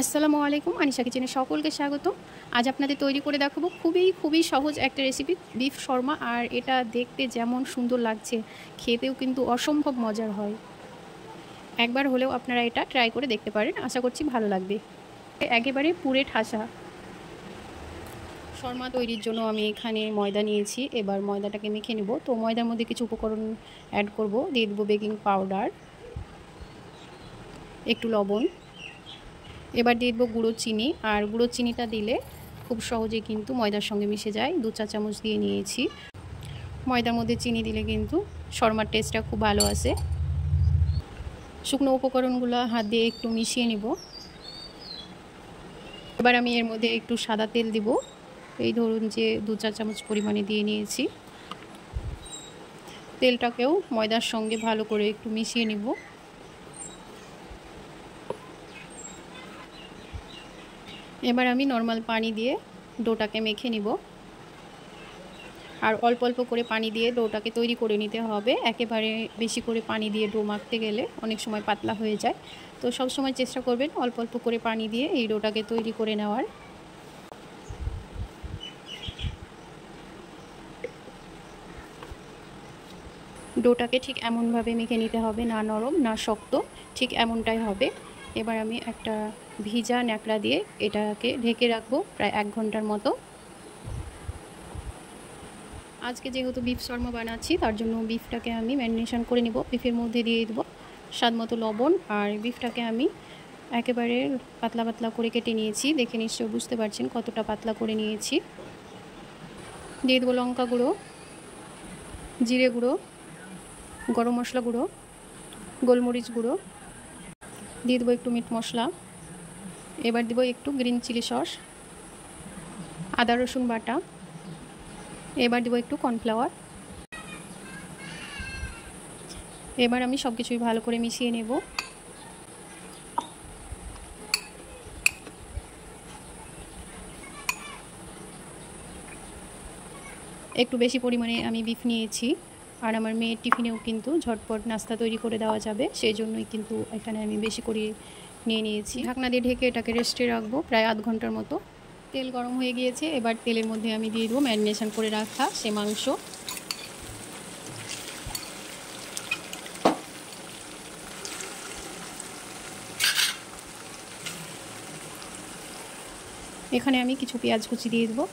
আসসালামু আলাইকুম, আনিশা কিচেনে সকলকে স্বাগত। আজ আপনাদের তৈরি করে দেখাবো খুবই সহজ একটা রেসিপি, বিফ শর্মা। আর এটা দেখতে যেমন সুন্দর লাগছে, খেতেও কিন্তু অসম্ভব মজার হয়। একবার হলেও আপনারা এটা ট্রাই করে দেখতে পারেন, আশা করছি ভালো লাগবে। একেবারে পুরে ঠাসা শর্মা তৈরির জন্য আমি এখানে ময়দা নিয়েছি। এবার ময়দাটাকে মেখে নেব। তো ময়দার মধ্যে কিছু উপকরণ অ্যাড করব। দিয়ে দেবো বেকিং পাউডার, একটু লবণ, এবার দিয়ে দেবো গুঁড়ো চিনি। আর গুঁড়ো চিনিটা দিলে খুব সহজে কিন্তু ময়দার সঙ্গে মিশে যায়। 2 চা চামচ দিয়ে নিয়েছি। ময়দার মধ্যে চিনি দিলে কিন্তু শর্মার টেস্টটা খুব ভালো আসে। শুকনো উপকরণগুলো হাত দিয়ে একটু মিশিয়ে নিব। এবার আমি এর মধ্যে একটু সাদা তেল দিব। এই ধরুন যে 2 চা চামচ পরিমাণে দিয়ে নিয়েছি। তেলটাকেও ময়দার সঙ্গে ভালো করে একটু মিশিয়ে নিব। এবার আমি নর্মাল পানি দিয়ে ডোটাকে মেখে নিব। আর অল্প অল্প করে পানি দিয়ে ডোটাকে তৈরি করে নিতে হবে। একেবারে বেশি করে পানি দিয়ে ডো মাখতে গেলে অনেক সময় পাতলা হয়ে যায়। তো সব সময় চেষ্টা করবেন অল্প অল্প করে পানি দিয়ে এই ডোটাকে তৈরি করে নেওয়ার। ডোটাকে ঠিক এমনভাবে মেখে নিতে হবে, না নরম না শক্ত, ঠিক এমনটাই হবে। এবার আমি একটা ভিজা ন্যাকড়া দিয়ে এটাকে ঢেকে রাখবো প্রায় 1 ঘন্টার মতো। আজকে যেহেতু বিফ শর্মা বানাচ্ছি, তার জন্য বিফটাকে আমি ম্যারিনেশন করে নিব। বিফের মধ্যে দিয়ে দেবো স্বাদ মতো লবণ। আর বিফটাকে আমি একেবারে পাতলা পাতলা করে কেটে নিয়েছি। দেখে নিশ্চয়ই বুঝতে পারছেন কতটা পাতলা করে নিয়েছি। দিয়ে দেবো লঙ্কা গুঁড়ো, জিরে গুঁড়ো, গরম মশলা গুঁড়ো, গোলমরিচ গুঁড়ো, দিয়ে দেবো একটু মিট মশলা। এবার দেবো একটু গ্রিন চিলি সস, আদা রসুন বাটা। এবার দেবো একটু কর্নফ্লাওয়ার। এবার আমি সব কিছুই ভালো করে মিশিয়ে নেব। একটু বেশি পরিমাণে আমি বিফ নিয়েছি। আর আমার মেয়ের টিফিনেও কিন্তু ঝটপট নাস্তা তৈরি করে দেওয়া যাবে, সেই জন্যই কিন্তু এখানে আমি বেশি করে নিয়ে নিয়েছি। ঢাকনা দিয়ে ঢেকে এটাকে রেস্টে রাখবো প্রায় আধ ঘন্টার মতো। তেল গরম হয়ে গিয়েছে। এবার তেলের মধ্যে আমি দিয়ে দেবো ম্যারিনেশন করে রাখা সে মাংস। এখানে আমি কিছু পেঁয়াজ কুচি দিয়ে দেবো।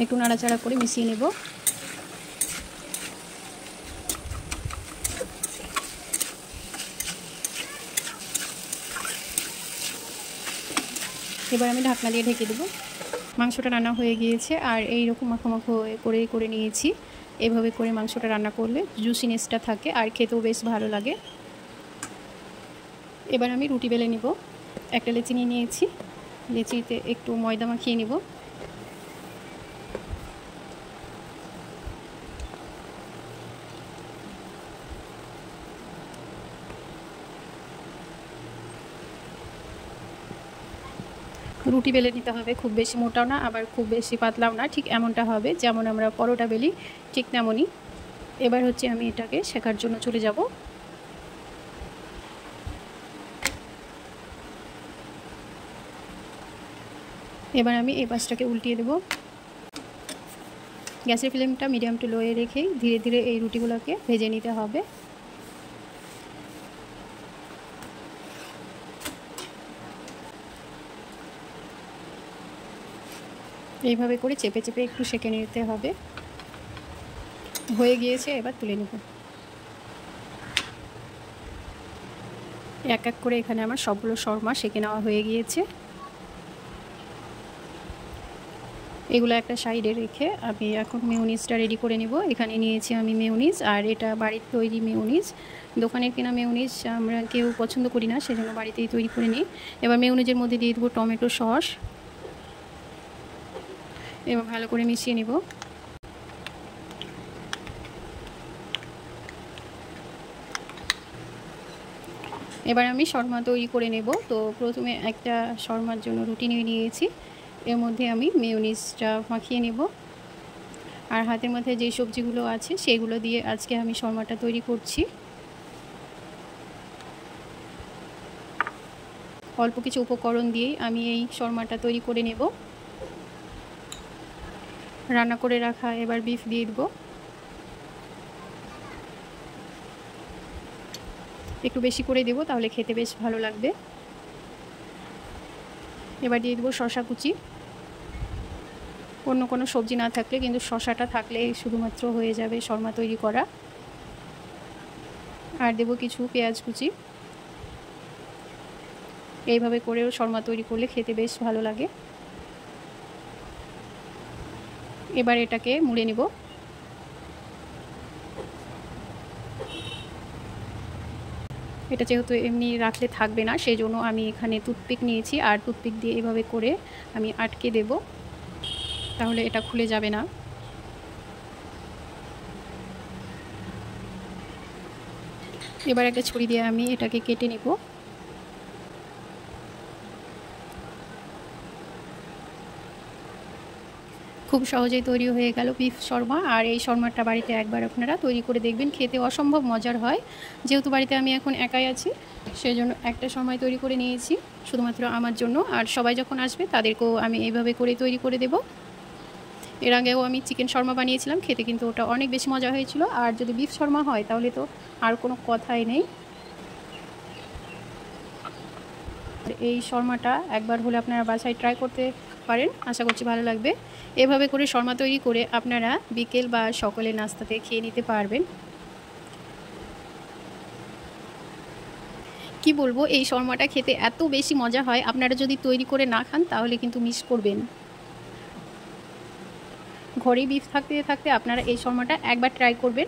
একটু নাড়াচাড়া করে মিশিয়ে নেব। এবার আমি ঢাকনা দিয়ে ঢেকে দেবো। মাংসটা রান্না হয়ে গিয়েছে। আর এই রকম মাখো মাখো করে নিয়েছি। এভাবে করে মাংসটা রান্না করলে জুসিনেসটা থাকে আর খেতেও বেশ ভালো লাগে। এবার আমি রুটি বেলে নিব। একটা লেচি নিয়ে নিয়েছি। লেচিতে একটু ময়দা মাখিয়ে নিব। রুটি বেলে নিতে হবে, খুব বেশি মোটাও না আবার খুব বেশি পাতলাও না, ঠিক এমনটা হবে যেমন আমরা পরোটা বেলি, ঠিক তেমনই। এবার হচ্ছে আমি এটাকে শেখার জন্য চলে যাব। এবার আমি এই পাশটাকে উল্টিয়ে দেব। গ্যাসের ফ্লেমটা মিডিয়াম টু লোয়ে রেখে ধীরে ধীরে এই রুটিগুলোকে ভেজে নিতে হবে। এইভাবে করে চেপে চেপে একটু সেঁকে নিতে হবে। হয়ে গিয়েছে, এবার তুলে নেব। এক এক করে এখানে আমার সবগুলো শর্মা সেঁকে নেওয়া হয়ে গিয়েছে। এগুলো একটা সাইডে রেখে আমি এখন মেয়োনিজটা রেডি করে নেব। এখানে নিয়েছি আমি মেয়োনিজ, আর এটা বাড়ির তৈরি মেয়োনিজ। দোকানের কেনা মেয়োনিজ আমরা কেউ পছন্দ করি না, সেজন্য বাড়িতেই তৈরি করে নিই। এবার মেয়োনিজের মধ্যে দিয়ে দেবো টমেটো সস। এবার ভালো করে মিশিয়ে নেব। এবার আমি শর্মা তৈরি করে নেব। তো প্রথমে একটা শর্মার জন্য রুটি নিয়ে নিয়েছি। এর মধ্যে আমি মেয়োনিজটা মাখিয়ে নেব। আর হাতের মধ্যে যে সবজিগুলো আছে সেগুলো দিয়ে আজকে আমি শর্মাটা তৈরি করছি। অল্প কিছু উপকরণ দিয়েই আমি এই শর্মাটা তৈরি করে নেব। রান্না করে রাখা এবার বিফ দিয়ে দেবো। একটু বেশি করে দেবো, তাহলে খেতে বেশ ভালো লাগবে। এবার দিয়ে দেবো শসা কুচি। অন্য কোনো সবজি না থাকলে কিন্তু শসাটা থাকলে শুধুমাত্র হয়ে যাবে শর্মা তৈরি করা। আর দেবো কিছু পেঁয়াজ কুচি। এইভাবে করেও শর্মা তৈরি করলে খেতে বেশ ভালো লাগে। এবার এটাকে মুড়ে নেব। এটা যেহেতু এমনি রাখলে থাকবে না, সেই জন্য আমি এখানে টুথপিক নিয়েছি, আর টুথপিক দিয়ে এভাবে করে আমি আটকে দেব, তাহলে এটা খুলে যাবে না। এবার একটা ছুরি দিয়ে আমি এটাকে কেটে নেব। খুব সহজেই তৈরি হয়ে গেল বিফ শর্মা। আর এই শর্মাটা বাড়িতে একবার আপনারা তৈরি করে দেখবেন, খেতে অসম্ভব মজার হয়। যেহেতু বাড়িতে আমি এখন একাই আছি, সেজন্য একটা সময় তৈরি করে নিয়েছি শুধুমাত্র আমার জন্য, আর সবাই যখন আসবে তাদেরকেও আমি এইভাবে করে তৈরি করে দেব। এর আগেও আমি চিকেন শর্মা বানিয়েছিলাম, খেতে কিন্তু ওটা অনেক বেশি মজা হয়েছিল। আর যদি বিফ শর্মা হয় তাহলে তো আর কোনো কথাই নেই। এই শর্মাটা একবার হলে আপনারা বাসায় ট্রাই করতে পারেন, আশা করছি ভালো লাগবে। এভাবে করে শর্মা তৈরি করে আপনারা বিকেল বা সকালের নাস্তাতে খেয়ে নিতে পারবেন। কি বলবো, এই শর্মাটা খেতে এত বেশি মজা হয়, আপনারা যদি তৈরি করে না খান তাহলে কিন্তু মিস করবেন। ঘরেই বিফ থাকতে থাকতে আপনারা এই শর্মাটা একবার ট্রাই করবেন।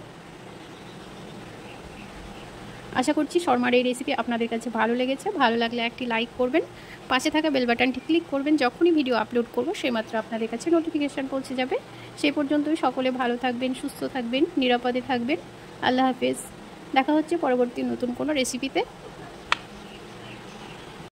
আশা করছি শর্মার এই রেসিপি আপনাদের কাছে ভালো লেগেছে। ভালো লাগলে একটি লাইক করবেন, পাশে থাকা বেল বাটনটি ক্লিক করবেন। যখনই ভিডিও আপলোড করব সেইমাত্র আপনাদের কাছে নোটিফিকেশান পৌঁছে যাবে। সেই পর্যন্তই সকলে ভালো থাকবেন, সুস্থ থাকবেন, নিরাপদে থাকবেন। আল্লাহ হাফেজ। দেখা হচ্ছে পরবর্তী নতুন কোনো রেসিপিতে।